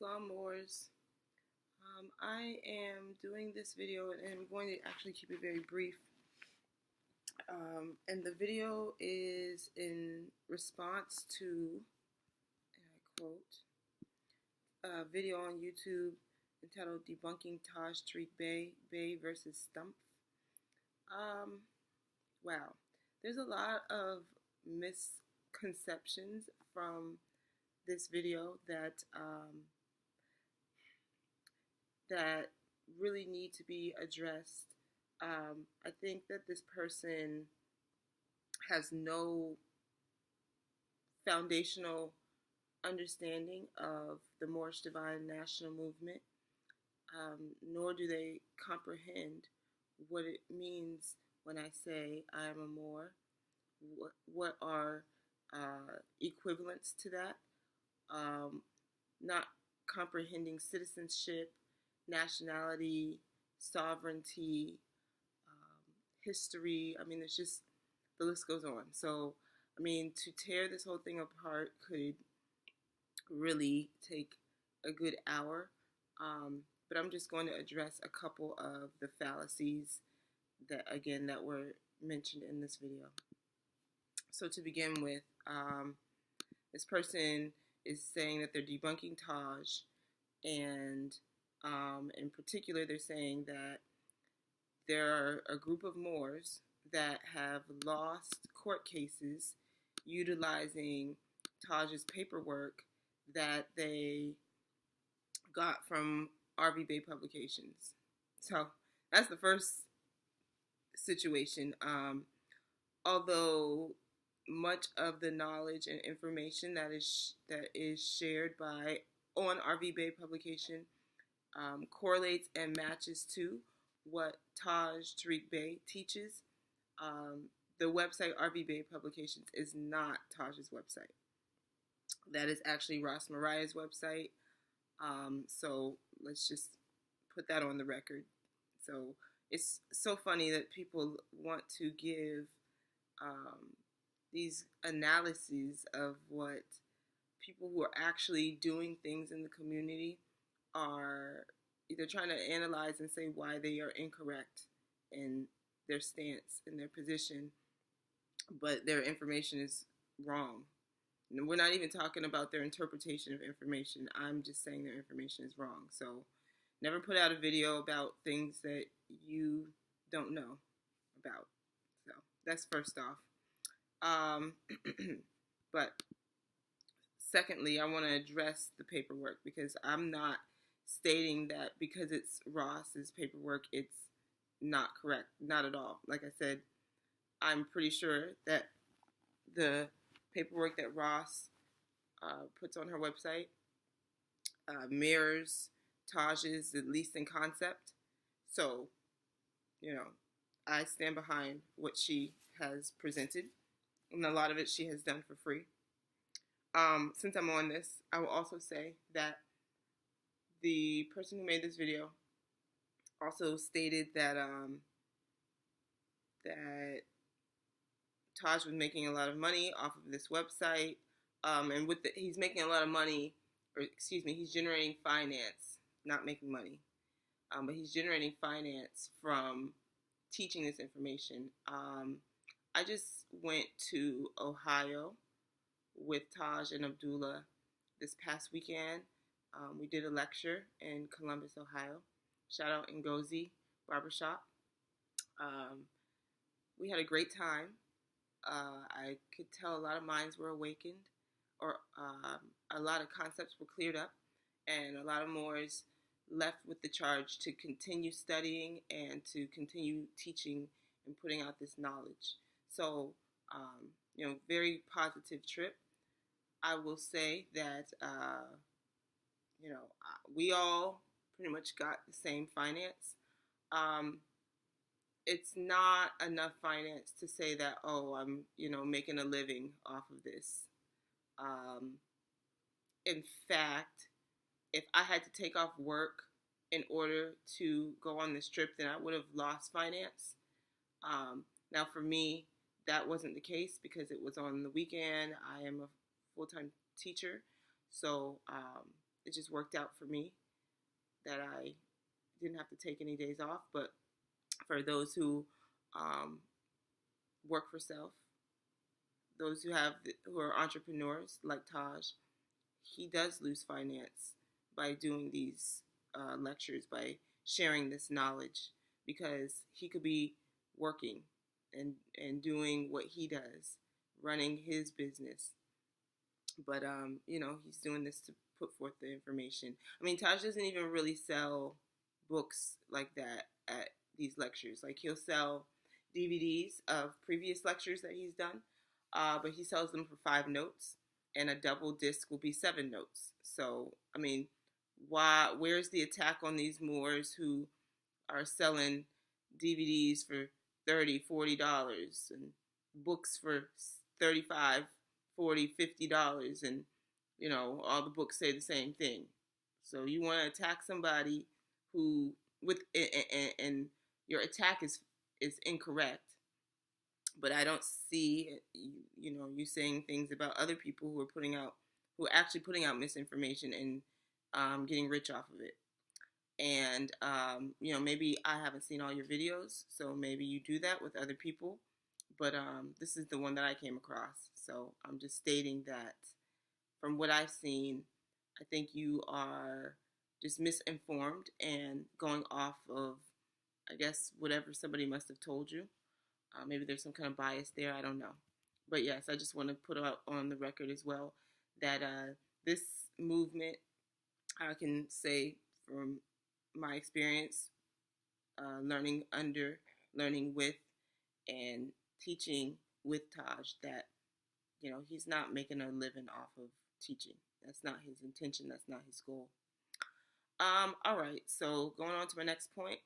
Islam Moors. I am doing this video and I'm going to actually keep it very brief. And the video is in response to, and I quote, a video on YouTube entitled Debunking Taj Tariq Bey versus Stump. Wow. There's a lot of misconceptions from this video that that really need to be addressed. I think that this person has no foundational understanding of the Moorish Divine National Movement, nor do they comprehend what it means when I say I am a Moor. What are equivalents to that? Not comprehending citizenship, nationality, sovereignty, history. I mean, it's just, the list goes on. So, I mean, to tear this whole thing apart could really take a good hour. But I'm just going to address a couple of the fallacies that were mentioned in this video. So to begin with, this person is saying that they're debunking Taj, and in particular, they're saying that there are a group of Moors that have lost court cases utilizing Taj's paperwork that they got from RV Bay Publications. So that's the first situation. Although much of the knowledge and information that is shared on RV Bay Publication correlates and matches to what Taj Tariq Bey teaches. The website RV Bay Publications is not Taj's website. That is actually Ras Mariah's website. So let's just put that on the record. So it's so funny that people want to give these analyses of what people who are actually doing things in the community are either trying to analyze and say why they are incorrect in their stance, in their position, but their information is wrong. And we're not even talking about their interpretation of information. I'm just saying their information is wrong. So never put out a video about things that you don't know about. So that's first off. But secondly, I want to address the paperwork, because I'm not stating that because it's Ross's paperwork, it's not correct. Not at all. Like I said, I'm pretty sure that the paperwork that Ross puts on her website mirrors Taj's, at least in concept. So, I stand behind what she has presented, and a lot of it she has done for free. Since I'm on this, I will also say that the person who made this video also stated that that Taj was making a lot of money off of this website, and he's making a lot of money, or excuse me, he's generating finance, not making money, but he's generating finance from teaching this information. I just went to Ohio with Taj and Abdullah this past weekend. We did a lecture in Columbus, Ohio. Shout out Ngozi Barbershop. We had a great time. I could tell a lot of minds were awakened, or a lot of concepts were cleared up, and a lot of Moors left with the charge to continue studying and to continue teaching and putting out this knowledge. So, very positive trip. I will say that, we all pretty much got the same finance. It's not enough finance to say that, oh, I'm, making a living off of this. In fact, if I had to take off work in order to go on this trip, then I would have lost finance. Now, for me, that wasn't the case because it was on the weekend. I am a full-time teacher, so it just worked out for me that I didn't have to take any days off. But for those who um, work for self, those who are entrepreneurs like Taj, he does lose finance by doing these lectures, by sharing this knowledge, because he could be working and doing what he does, running his business. But he's doing this to put forth the information. I mean, Taj doesn't even really sell books like that at these lectures. Like, he'll sell DVDs of previous lectures that he's done, but he sells them for 5 notes, and a double disc will be 7 notes. So, I mean, where's the attack on these Moors who are selling DVDs for $30, $40 and books for $35, $40, $50, and all the books say the same thing? So you want to attack somebody who and your attack is incorrect. But I don't see you saying things about other people who are actually putting out misinformation and getting rich off of it. And maybe I haven't seen all your videos, so maybe you do that with other people. But this is the one that I came across, so I'm just stating that from what I've seen, I think you are just misinformed and going off of, I guess, whatever somebody must have told you. Maybe there's some kind of bias there. I don't know. But yes, I just want to put out on the record as well that this movement, I can say from my experience, learning with, and teaching with Taj, that he's not making a living off of teaching. That's not his intention. That's not his goal. All right. So going on to my next point,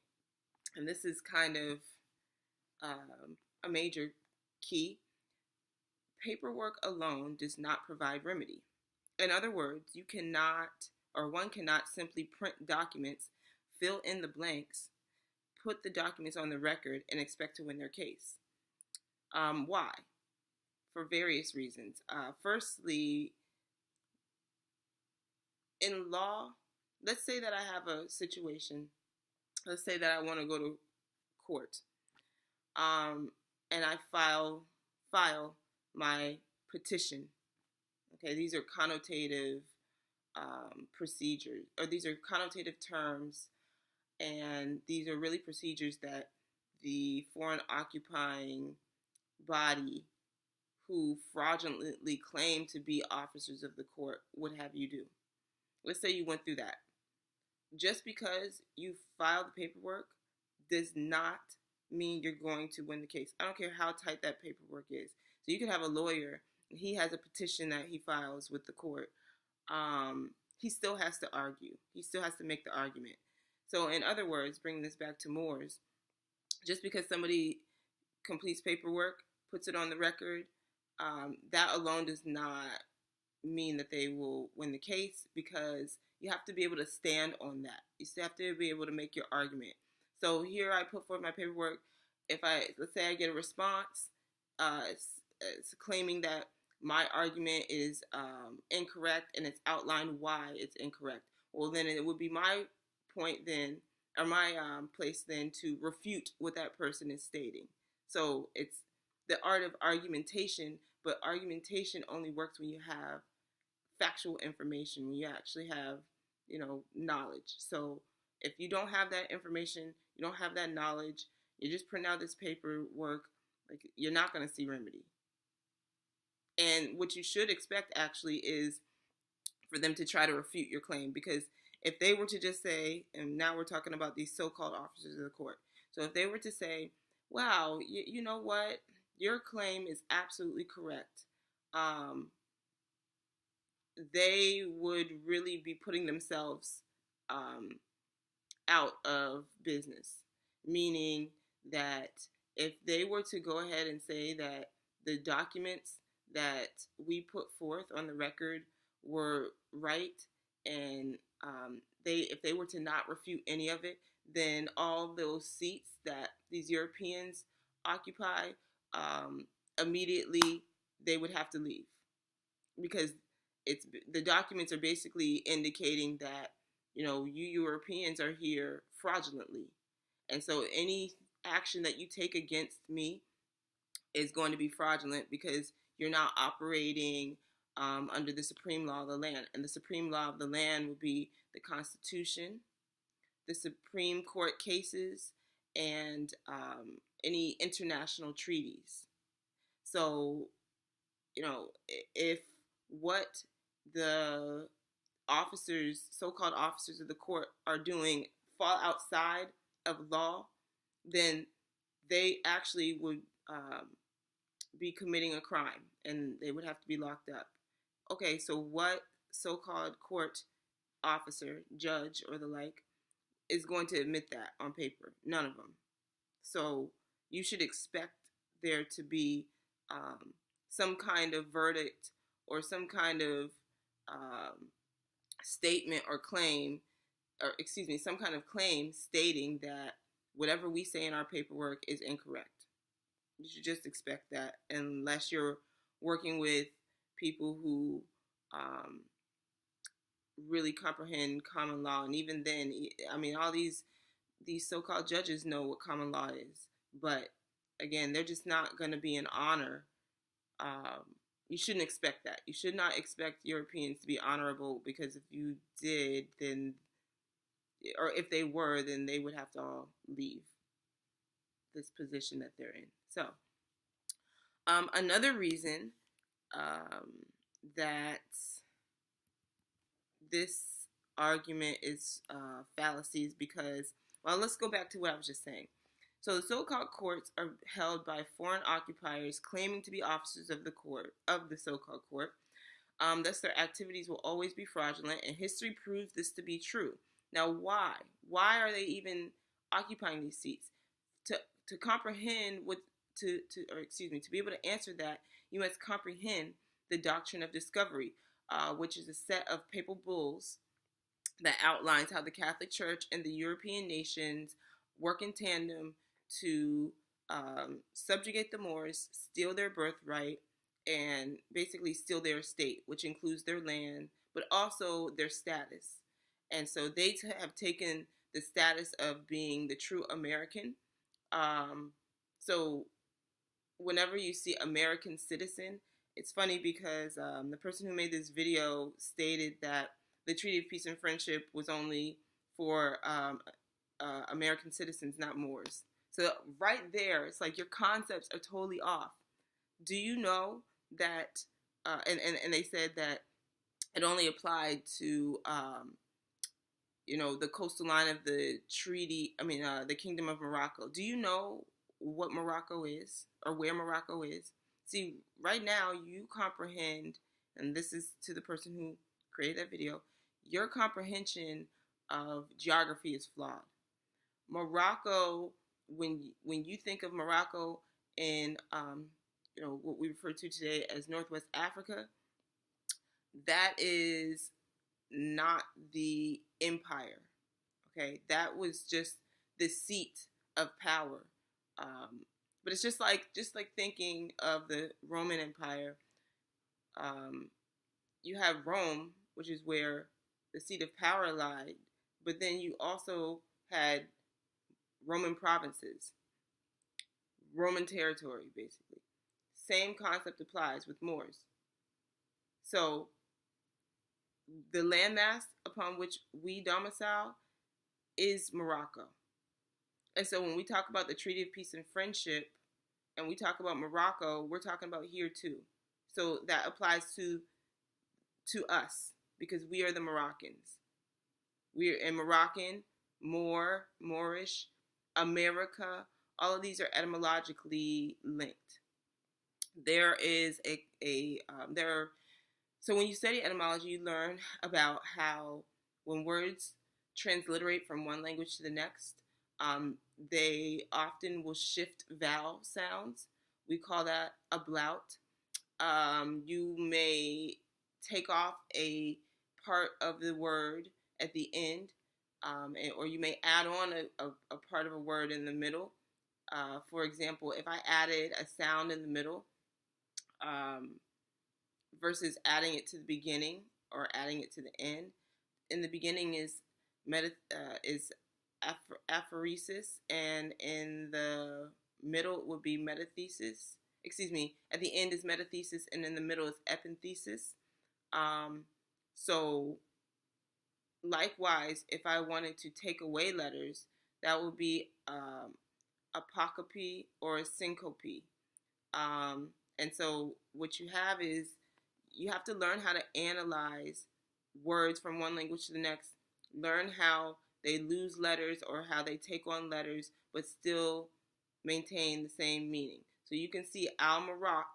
and this is kind of a major key. Paperwork alone does not provide remedy. In other words, one cannot simply print documents, fill in the blanks, put the documents on the record, and expect to win their case. Why? For various reasons. Firstly, in law, let's say that I have a situation. Let's say that I want to go to court, and I file my petition. Okay, these are connotative procedures, or these are connotative terms, and these are really procedures that the foreign occupying body who fraudulently claim to be officers of the court would have you do. Let's say you went through that. Just because you filed the paperwork does not mean you're going to win the case. I don't care how tight that paperwork is. So you could have a lawyer, he has a petition that he files with the court. He still has to argue. He still has to make the argument. So in other words, bringing this back to Moors, just because somebody completes paperwork, puts it on the record, that alone does not mean that they will win the case, because you have to be able to stand on that. You still have to be able to make your argument. So here I put forth my paperwork. Let's say I get a response, it's claiming that my argument is incorrect, and it's outlined why it's incorrect. Well, then it would be my point then, or my place then, to refute what that person is stating. So it's the art of argumentation, but argumentation only works when you have factual information, when you actually have, knowledge. So if you don't have that information, you don't have that knowledge, you just print out this paperwork, like, you're not going to see remedy. And what you should expect actually is for them to try to refute your claim, because if they were to just say, and now we're talking about these so-called officers of the court, so if they were to say, wow, you know what, your claim is absolutely correct, they would really be putting themselves out of business. Meaning that if they were to go ahead and say that the documents that we put forth on the record were right, and if they were to not refute any of it, then all those seats that these Europeans occupy, immediately they would have to leave, because it's the documents are basically indicating that you Europeans are here fraudulently, and so any action that you take against me is going to be fraudulent because you're not operating under the supreme law of the land, and the supreme law of the land would be the Constitution, the Supreme Court cases, and any international treaties. So, if what the officers, so-called officers of the court, are doing fall outside of law, then they actually would be committing a crime and they would have to be locked up. Okay, so what so-called court officer, judge, or the like is going to admit that on paper? None of them. So you should expect there to be some kind of verdict or some kind of statement or claim, or excuse me, some kind of claim stating that whatever we say in our paperwork is incorrect. You should just expect that, unless you're working with people who really comprehend common law. And even then, I mean, all these so-called judges know what common law is, but again, they're just not going to be an honor. You shouldn't expect that. You should not expect Europeans to be honorable, because if you did, then, or if they were, then they would have to all leave this position that they're in. So, another reason that this argument is fallacies, because, well, let's go back to what I was just saying. So the so-called courts are held by foreign occupiers claiming to be officers of the court, of the so-called court. Thus, their activities will always be fraudulent, and history proves this to be true. Now, why? Why are they even occupying these seats? To comprehend to be able to answer that, you must comprehend the doctrine of discovery, which is a set of papal bulls that outlines how the Catholic Church and the European nations work in tandem to subjugate the Moors, steal their birthright, and basically steal their estate, which includes their land, but also their status. And so they have taken the status of being the true American. So whenever you see American citizen, it's funny because the person who made this video stated that the Treaty of Peace and Friendship was only for American citizens, not Moors. So right there, it's like your concepts are totally off. Do you know that, and they said that it only applied to, the coastal line of the the Kingdom of Morocco. Do you know what Morocco is, or where Morocco is? See, right now you comprehend, and this is to the person who created that video, your comprehension of geography is flawed. Morocco, when you think of Morocco in what we refer to today as Northwest Africa, that is not the empire. Okay, that was just the seat of power. But it's just like thinking of the Roman Empire. You have Rome, which is where the seat of power lied, but then you also had Roman provinces, Roman territory, basically. Same concept applies with Moors. So the landmass upon which we domicile is Morocco. And so when we talk about the Treaty of Peace and Friendship, and we talk about Morocco, we're talking about here too. So that applies to us, because we are the Moroccans. We're in Moroccan, Moor, Moorish, America. All of these are etymologically linked. There is so when you study etymology, you learn about how when words transliterate from one language to the next, they often will shift vowel sounds. We call that a blout. You may take off a part of the word at the end, or you may add on a part of a word in the middle. For example, if I added a sound in the middle, versus adding it to the beginning or adding it to the end. In the beginning is aphoresis, and in the middle would be metathesis. Excuse me. At the end is metathesis, and in the middle is epenthesis. So likewise, if I wanted to take away letters, that would be apocope or a syncope. And so what you have is you have to learn how to analyze words from one language to the next, learn how they lose letters or how they take on letters but still maintain the same meaning. So you can see Al-Maroc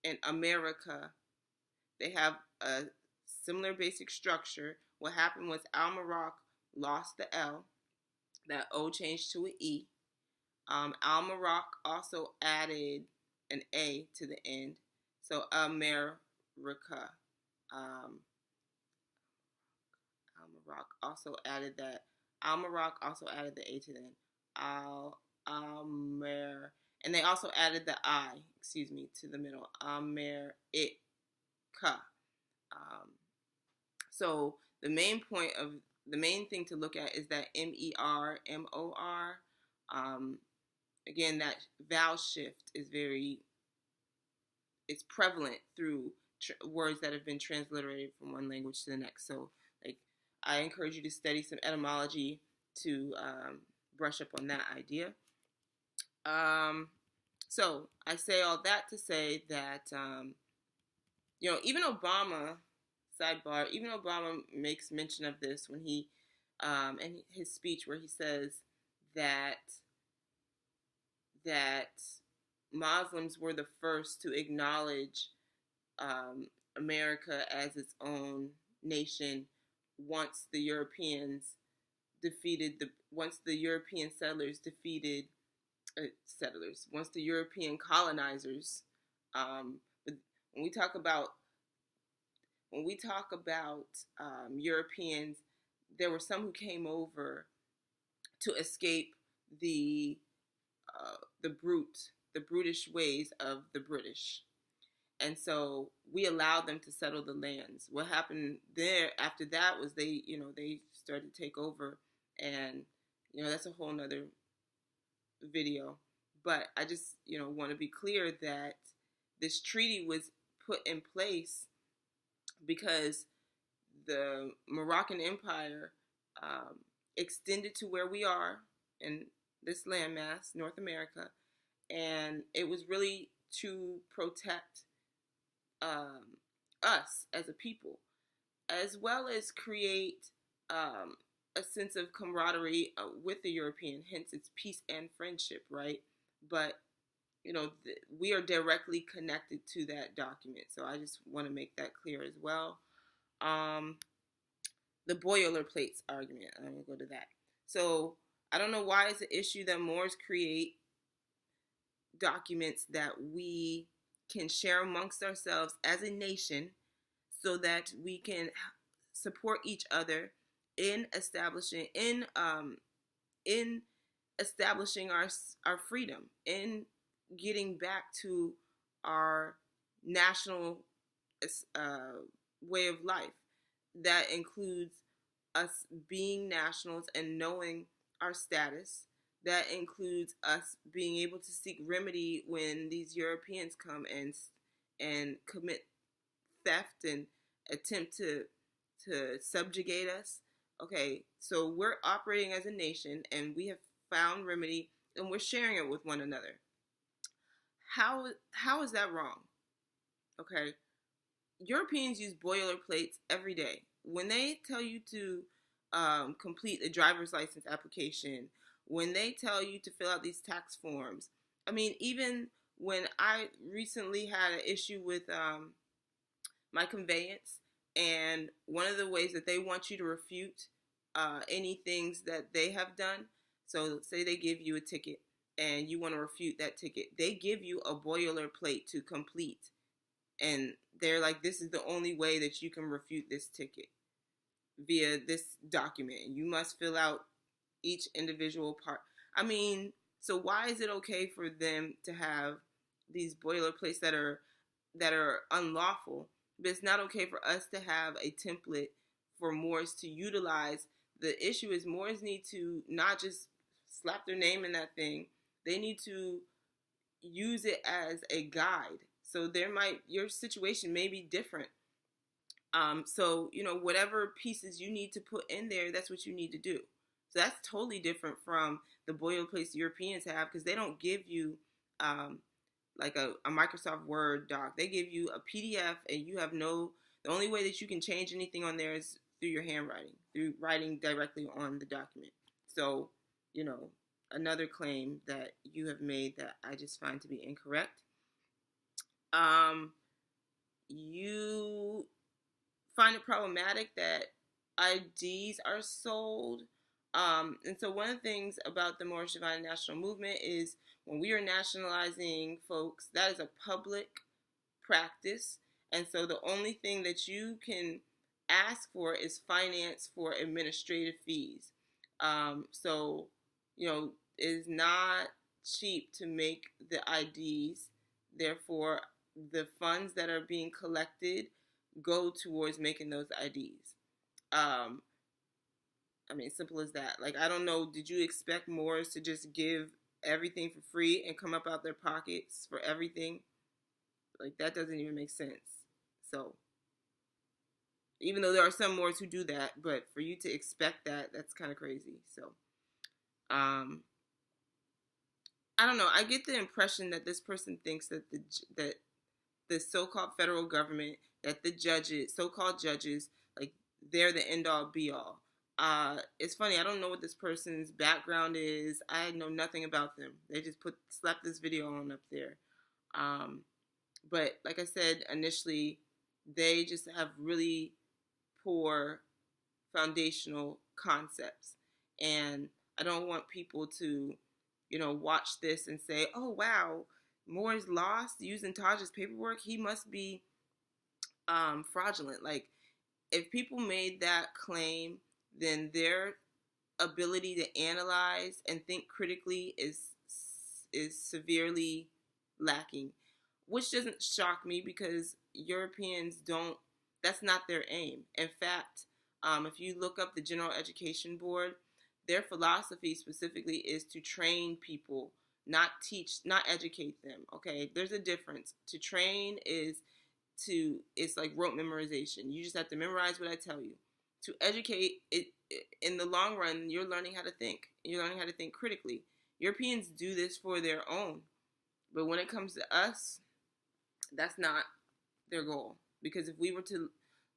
and America, they have a similar basic structure. What happened was Al-Maroc lost the L, that O changed to an E. Al-Maroc also added an A to the end, so America. Al-Maroc also added that. Al-Maroc also added the A to the end. Al-Mer, and they also added the I, to the middle. America. So the main thing to look at is that MER, MOR. Again, that vowel shift is it's prevalent through words that have been transliterated from one language to the next. So, I encourage you to study some etymology to brush up on that idea. So I say all that to say that, even Obama, sidebar, even Obama makes mention of this when he, in his speech where he says that Muslims were the first to acknowledge America as its own nation once the European colonizers. But when we talk about Europeans, there were some who came over to escape the brutish ways of the British. And so we allowed them to settle the lands. What happened there after that was they started to take over, and that's a whole nother video. But I just want to be clear that this treaty was put in place because the Moroccan Empire extended to where we are in this landmass, North America, and it was really to protect us as a people, as well as create a sense of camaraderie with the European, hence its peace and friendship, right? But, we are directly connected to that document, so I just want to make that clear as well. The boilerplates argument, I'm going to go to that. So I don't know why it's an issue that Moors create documents that we can share amongst ourselves as a nation so that we can support each other in establishing our freedom, in getting back to our national way of life. That includes us being nationals and knowing our status. That includes us being able to seek remedy when these Europeans come and commit theft and attempt to subjugate us. Okay, so we're operating as a nation, and we have found remedy, and we're sharing it with one another. How is that wrong? Okay, Europeans use boilerplates every day. When they tell you to complete a driver's license application, when they tell you to fill out these tax forms, even when I recently had an issue with my conveyance, and one of the ways that they want you to refute any things that they have done, so say they give you a ticket and you want to refute that ticket, they give you a boilerplate to complete, and they're like, this is the only way that you can refute this ticket, via this document. You must fill out each individual part. So why is it okay for them to have these boilerplates that are that are unlawful, but it's not okay for us to have a template for Moors to utilize. The issue is Moors need to not just slap their name in that thing, they need to use it as a guide. So your situation may be different. So whatever pieces you need to put in there, that's what you need to do. So that's totally different from the boilerplate Europeans have, because they don't give you like a Microsoft Word doc. They give you a PDF, and you have the only way that you can change anything on there is through your handwriting, through writing directly on the document. So, another claim that you have made that I just find to be incorrect. You find it problematic that IDs are sold. And so one of the things about the Moorish Divine National Movement is when we are nationalizing folks, that is a public practice. And so the only thing that you can ask for is finance for administrative fees. So, it is not cheap to make the IDs. Therefore, the funds that are being collected go towards making those IDs. Simple as that. Like, I don't know, did you expect Moors to just give everything for free and come up out their pockets for everything? Like, that doesn't even make sense. So, even though there are some Moors who do that, but for you to expect that, that's kind of crazy. So, I don't know. I get the impression that this person thinks that the so-called federal government, that the judges, so-called judges, like, they're the end-all be-all. It's funny, I don't know what this person's background is. I know nothing about them. They just slapped this video on up there. But like I said initially, they just have really poor foundational concepts. And I don't want people to, watch this and say, oh, wow, Moore's lost using Taj's paperwork. He must be fraudulent. Like, if people made that claim, then their ability to analyze and think critically is severely lacking, which doesn't shock me because Europeans don't. That's not their aim. In fact, if you look up the General Education Board, their philosophy specifically is to train people, not teach, not educate them. Okay, there's a difference. To train it's like rote memorization. You just have to memorize what I tell you. To educate, in the long run, you're learning how to think. You're learning how to think critically. Europeans do this for their own. But when it comes to us, that's not their goal. Because if we were to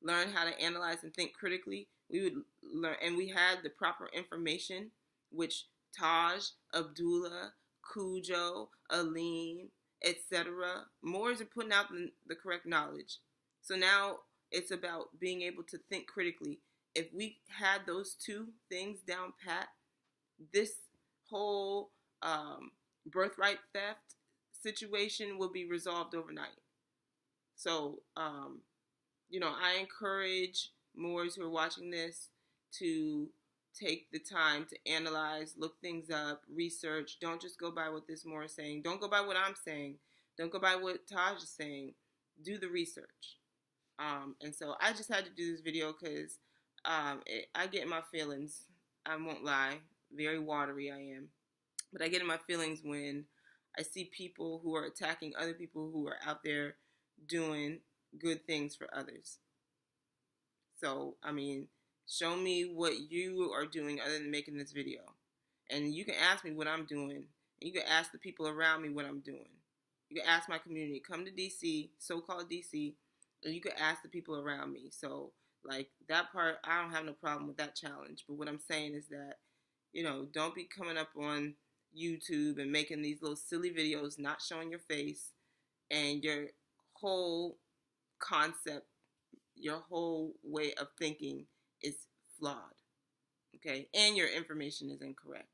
learn how to analyze and think critically, we would learn, and we had the proper information, which Taj, Abdullah, Cujo, Alim, etc. Moors are putting out the correct knowledge. So now it's about being able to think critically. If we had those two things down pat, this whole birthright theft situation will be resolved overnight. So, I encourage Moors who are watching this to take the time to analyze, look things up, research. Don't just go by what this Moor is saying. Don't go by what I'm saying. Don't go by what Taj is saying. Do the research. And so I just had to do this video because I get in my feelings. I won't lie. Very watery I am. But I get in my feelings when I see people who are attacking other people who are out there doing good things for others. So, show me what you are doing other than making this video. And you can ask me what I'm doing. And you can ask the people around me what I'm doing. You can ask my community. Come to DC, so-called DC, and you can ask the people around me. So, like, that part, I don't have no problem with that challenge. But what I'm saying is that, don't be coming up on YouTube and making these little silly videos, not showing your face, and your whole concept, your whole way of thinking is flawed, okay? And your information is incorrect.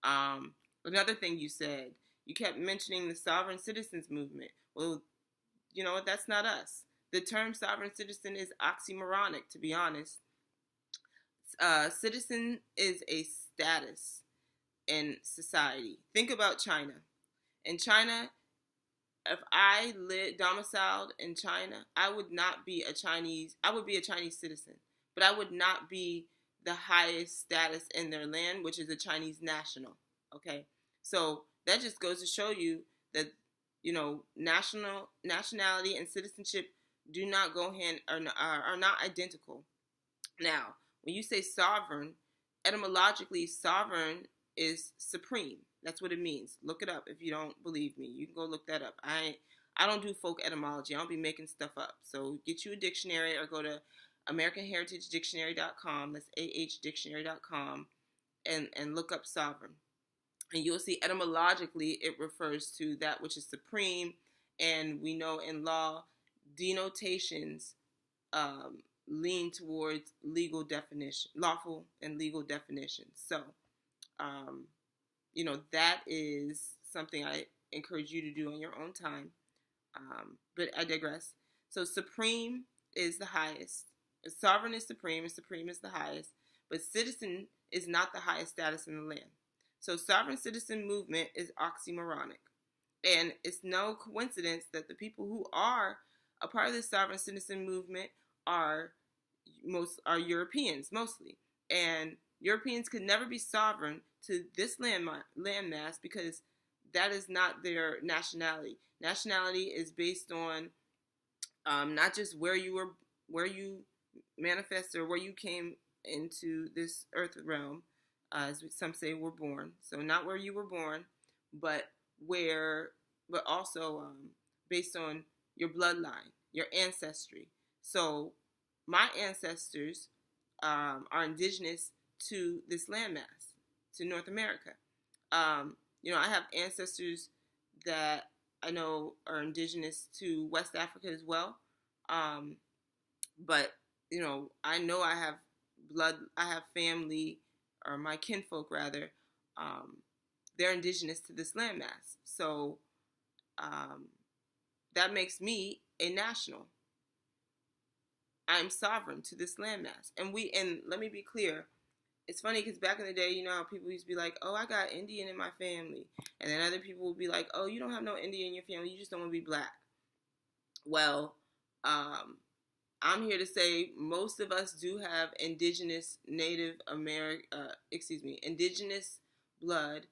Another thing you said, you kept mentioning the sovereign citizens movement. Well, you know what? That's not us. The term sovereign citizen is oxymoronic, to be honest. Citizen is a status in society. Think about China. In China, if I lived domiciled in China, I would not be a Chinese. I would be a Chinese citizen, but I would not be the highest status in their land, which is a Chinese national. Okay, so that just goes to show you that nationality and citizenship do not go hand are not identical. Now, when you say sovereign, etymologically, sovereign is supreme. That's what it means. Look it up if you don't believe me. You can go look that up. I don't do folk etymology. I don't be making stuff up. So get you a dictionary or go to AmericanHeritageDictionary.com. That's ahdictionary.com and look up sovereign. And you'll see etymologically it refers to that which is supreme. And we know in law, denotations lean towards legal definition, lawful and legal definitions. So, that is something I encourage you to do on your own time. But I digress. So supreme is the highest. Sovereign is supreme, and supreme is the highest. But citizen is not the highest status in the land. So sovereign citizen movement is oxymoronic. And it's no coincidence that the people who are a part of the sovereign citizen movement are Europeans mostly. And Europeans could never be sovereign to this landmass because that is not their nationality. Nationality is based on not just where you manifest or where you came into this earth realm, as some say were born. So not where you were born, but also based on your bloodline, your ancestry. So my ancestors are indigenous to this landmass, to North America. I have ancestors that I know are indigenous to West Africa as well. But I know I have family, or my kinfolk rather, they're indigenous to this landmass. So that makes me a national. I'm sovereign to this landmass. And let me be clear, it's funny because back in the day, how people used to be like, oh, I got Indian in my family. And then other people would be like, oh, you don't have no Indian in your family, you just don't want to be black. Well, I'm here to say most of us do have indigenous indigenous blood.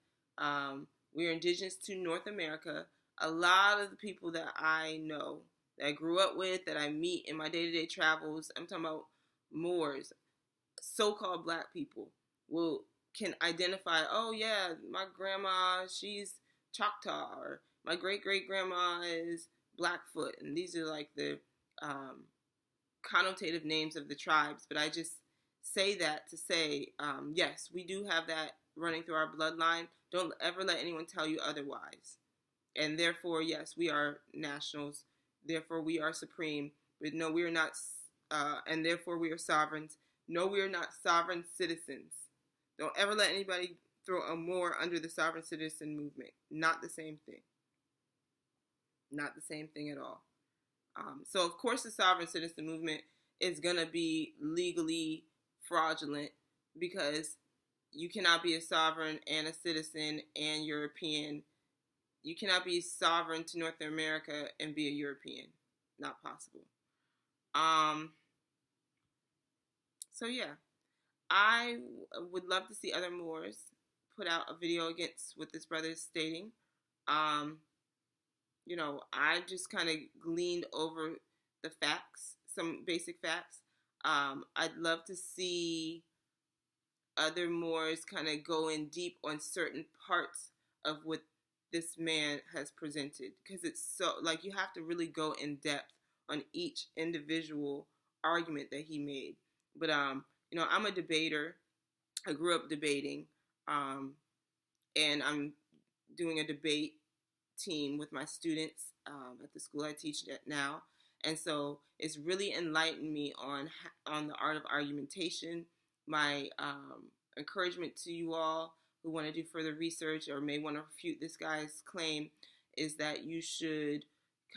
We're indigenous to North America. A lot of the people that I know, that I grew up with, that I meet in my day-to-day travels, I'm talking about Moors, so-called black people, can identify, oh yeah, my grandma, she's Choctaw, or my great-great-grandma is Blackfoot, and these are like the connotative names of the tribes. But I just say that to say, yes, we do have that running through our bloodline. Don't ever let anyone tell you otherwise. And therefore, yes, we are nationals. Therefore, we are supreme. But no, we are not, and therefore we are sovereigns. No, we are not sovereign citizens. Don't ever let anybody throw a Moor under the sovereign citizen movement. Not the same thing. Not the same thing at all. So, of course, the sovereign citizen movement is going to be legally fraudulent because you cannot be a sovereign and a citizen and European. You cannot be sovereign to North America and be a European. Not possible. So, yeah. I would love to see other Moors put out a video against what this brother is stating. I just kind of gleaned over the facts, some basic facts. I'd love to see other Moors kind of go in deep on certain parts of what this man has presented, because it's so, like, you have to really go in depth on each individual argument that he made. But I'm a debater. I grew up debating, and I'm doing a debate team with my students at the school I teach at now. And so it's really enlightened me on the art of argumentation. My encouragement to you all who want to do further research or may want to refute this guy's claim is that you should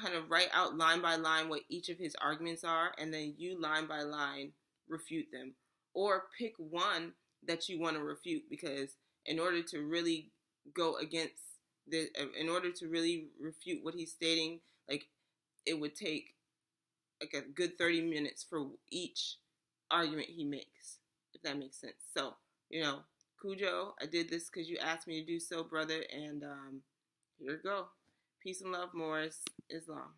kind of write out line by line what each of his arguments are, and then you line by line refute them. Or pick one that you want to refute, because in order to really go against In order to really refute what he's stating, like it would take like a good 30 minutes for each argument he makes, if that makes sense. So, Cujo, I did this because you asked me to do so, brother, and here we go. Peace and love, Morris, Islam.